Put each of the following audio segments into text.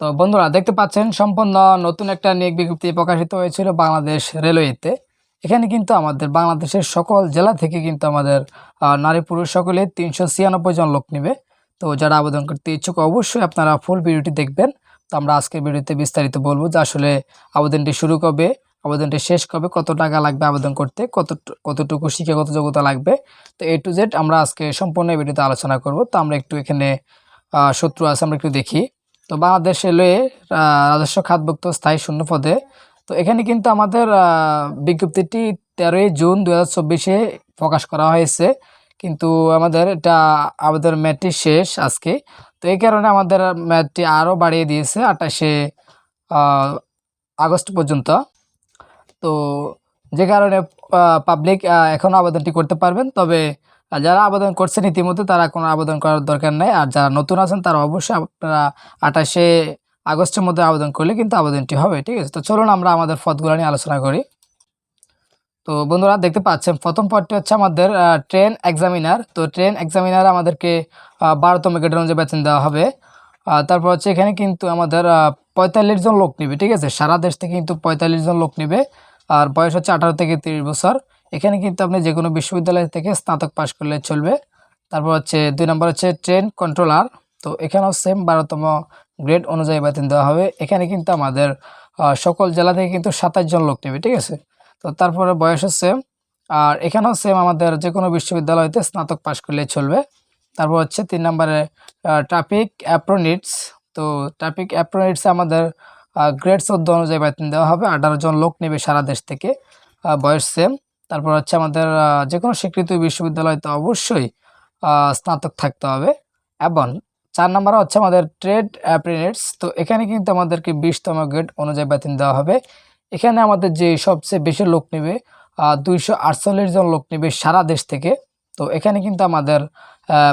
তো বন্ধুরা দেখতে পাচ্ছেন সম্পূর্ণ নতুন একটা নিয়োগ বিজ্ঞপ্তি প্রকাশিত হয়েছিল বাংলাদেশ রেলওয়েতে। এখানে কিন্তু আমাদের বাংলাদেশের সকল জেলা থেকে কিন্তু আমাদের নারী পুরুষ সকলে ৩৯৬ জন লোক নেবে। তো যারা আবেদন করতে ইচ্ছুক অবশ্যই আপনারা ফুল ভিডিওটি দেখবেন। তো আমরা আজকের ভিডিওতে বিস্তারিত বলবো যে আসলে আবেদনটি শুরু কবে, আবেদনটি শেষ কবে, কত টাকা লাগবে আবেদন করতে, কতটুকু শিক্ষাগত যোগ্যতা লাগবে। তো A to Z আমরা আজকে সম্পূর্ণ এই ভিডিওতে আলোচনা করব। তো আমরা একটু এখানে সূত্র আছে আমরা একটু দেখি। তো বাংলাদেশ রেলওয়ে রাজস্ব খাতভুক্ত স্থায়ী শূন্য পদে। তো এখানে কিন্তু আমাদের বিজ্ঞপ্তিটি 13ই জুন 2024-এ প্রকাশ করা হয়েছে, কিন্তু আমাদের এটা আমাদের মেয়াদটি শেষ আজকে। তো এই কারণে আমাদের মেয়াদটি আরও বাড়িয়ে দিয়েছে 28শে আগস্ট পর্যন্ত। তো যে কারণে পাবলিক এখনও আবেদনটি করতে পারবেন, তবে যারা আবেদন করছেন ইতিমধ্যে তারা কোনো আবেদন করার দরকার নেই। আর যারা নতুন আছেন তারা অবশ্যই আপনারা 28শে আগস্টের মধ্যে আবেদন করলে কিন্তু আবেদনটি হবে, ঠিক আছে। তো চলুন আমরা আমাদের পদগুলো নিয়ে আলোচনা করি। তো বন্ধুরা দেখতে পাচ্ছেন প্রথম পদটি হচ্ছে আমাদের ট্রেন এক্সামিনার। তো ট্রেন এক্সামিনার আমাদেরকে 12তম গ্রেড অনুযায়ী বেতন দেওয়া হবে। তারপর হচ্ছে এখানে কিন্তু আমাদের 45 জন লোক নেবে, ঠিক আছে। সারা দেশ থেকে কিন্তু 45 জন লোক নেবে। আর বয়স হচ্ছে 18 থেকে 30 বছর। এখানে কিন্তু আপনি যে কোনো বিশ্ববিদ্যালয় থেকে স্নাতক পাশ করলে চলবে। তারপর হচ্ছে 2 নম্বর হচ্ছে ট্রেন কন্ট্রোলার। তো এখানেও সেম 12তম গ্রেড অনুযায়ী বেতন দেওয়া হবে। এখানে কিন্তু আমাদের সকল জেলা থেকে কিন্তু 27 জন লোক নেবে, ঠিক আছে। তো তারপরে বয়সও সেম, আর এখানেও সেম আমাদের যে কোনো বিশ্ববিদ্যালয়তে স্নাতক পাশ করলে চলবে। তারপর হচ্ছে 3 নম্বরে ট্রাফিক অ্যাপ্রোনিটস। তো ট্রাফিক অ্যাপ্রোনিটসে আমাদের গ্রেড 14 অনুযায়ী বেতন দেওয়া হবে। 18 জন লোক নেবে সারা দেশ থেকে, বয়স সেম। তারপর হচ্ছে আমাদের যে কোনো স্বীকৃত বিশ্ববিদ্যালয়তে অবশ্যই স্নাতক থাকতে হবে। এবং 4 নম্বরে হচ্ছে আমাদের ট্রেড অ্যাপ্রেন্টিস। তো এখানে কিন্তু আমাদেরকে 20তম গ্রেড অনুযায়ী বেতন দেওয়া হবে। এখানে আমাদের যে সবচেয়ে বেশি লোক নেবে 248 জন লোক নেবে সারা দেশ থেকে। তো এখানে কিন্তু আমাদের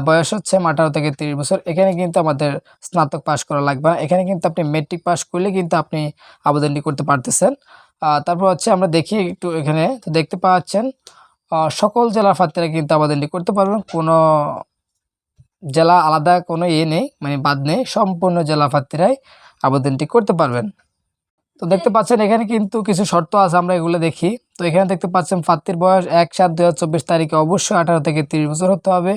বয়স হচ্ছে 18 থেকে 30 বছর। এখানে কিন্তু আমাদের স্নাতক পাশ করা লাগবে না। এখানে কিন্তু আপনি মেট্রিক পাশ করলে কিন্তু আপনি আবেদনটি করতে পারতেছেন। তারপর হচ্ছে আমরা দেখি একটু এখানে, তো দেখতে পাচ্ছেন সকল জেলার প্রার্থীরা কিন্তু আবেদনটি করতে পারবেন। কোনো জেলা আলাদা কোনো নেই, মানে বাদ নেই, সম্পূর্ণ জেলা প্রার্থীরাই আবেদনটি করতে পারবেন। তো দেখতে পাচ্ছেন এখানে কিন্তু কিছু শর্ত আছে, আমরা এগুলো দেখি। তো এখানে দেখতে পাচ্ছেন প্রার্থীর বয়স 1/7/2024 তারিখে অবশ্যই 18 থেকে 30 বছর হতে হবে,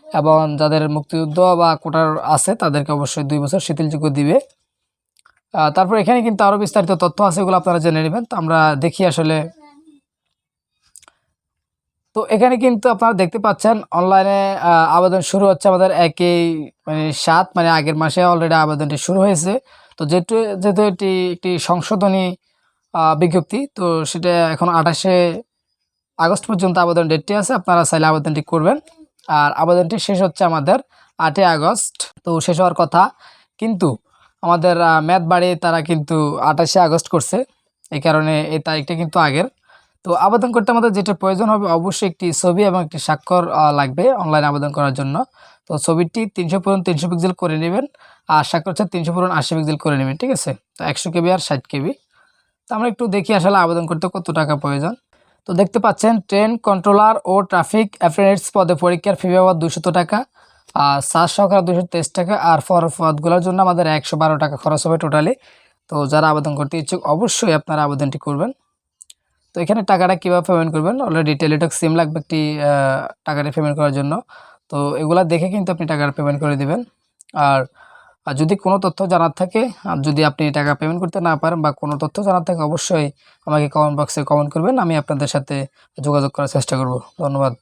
এবং যাদের মুক্তিযুদ্ধ বা কোটার আছে তাদেরকে অবশ্যই 2 বছর শিথিলযোগ্য দিবে। তারপর এখানে কিন্তু আরও বিস্তারিত তথ্য আছে, এগুলো আপনারা জেনে নেবেন। তো আমরা দেখি আসলে। তো এখানে কিন্তু আপনারা দেখতে পাচ্ছেন অনলাইনে আবেদন শুরু হচ্ছে আমাদের 1/7, মানে আগের মাসে অলরেডি আবেদনটি শুরু হয়েছে। তো যেহেতু এটি একটি সংশোধনী বিজ্ঞপ্তি, তো সেটা এখন 28শে আগস্ট পর্যন্ত আবেদন ডেটটি আছে, আপনারা চাইলে আবেদনটি করবেন। আর আবেদনটি শেষ হচ্ছে আমাদের 8 আগস্ট। তো শেষ হওয়ার কথা, কিন্তু আমাদের মেয়াদ বাড়িয়ে তারা কিন্তু 28শে আগস্ট করছে, এই কারণে এই তারিখটা কিন্তু আগের। তো আবেদন করতে আমাদের যেটা প্রয়োজন হবে অবশ্যই একটি ছবি এবং একটি স্বাক্ষর লাগবে অনলাইনে আবেদন করার জন্য। তো ছবিটি 300x300 পিক্সেল করে নেবেন, আর স্বাক্ষর হচ্ছে 300x80 পিক্সেল করে নেবেন, ঠিক আছে। তো 100 কেবি আর 60 কেবি। তো আমরা একটু দেখি আসলে আবেদন করতে কত টাকা প্রয়োজন। তো দেখতে পাচ্ছেন ট্রেন কন্ট্রোলার ও ট্রাফিক অ্যাপ্রেন্টিস পদে পরীক্ষার ফি বাবদ 200 টাকা, আর সাজ সহকারে 223 টাকা, আর পদগুলোর জন্য আমাদের 112 টাকা খরচ হবে টোটালি। তো যারা আবেদন করতে ইচ্ছুক অবশ্যই আপনারা আবেদনটি করবেন। তো এখানে টাকাটা কীভাবে পেমেন্ট করবেন, অলরেডি টেলিটক সিম লাগবে একটি টাকাটা পেমেন্ট করার জন্য। তো এগুলা দেখে কিন্তু আপনি টাকার পেমেন্ট করে দেবেন। আর যদি কোনো তথ্য জানার থাকে, যদি আপনি টাকা পেমেন্ট করতে না পারেন বা কোনো তথ্য জানার থাকে অবশ্যই আমাকে কমেন্ট বক্সে কমেন্ট করবেন, আমি আপনাদের সাথে যোগাযোগ করার চেষ্টা করব। ধন্যবাদ।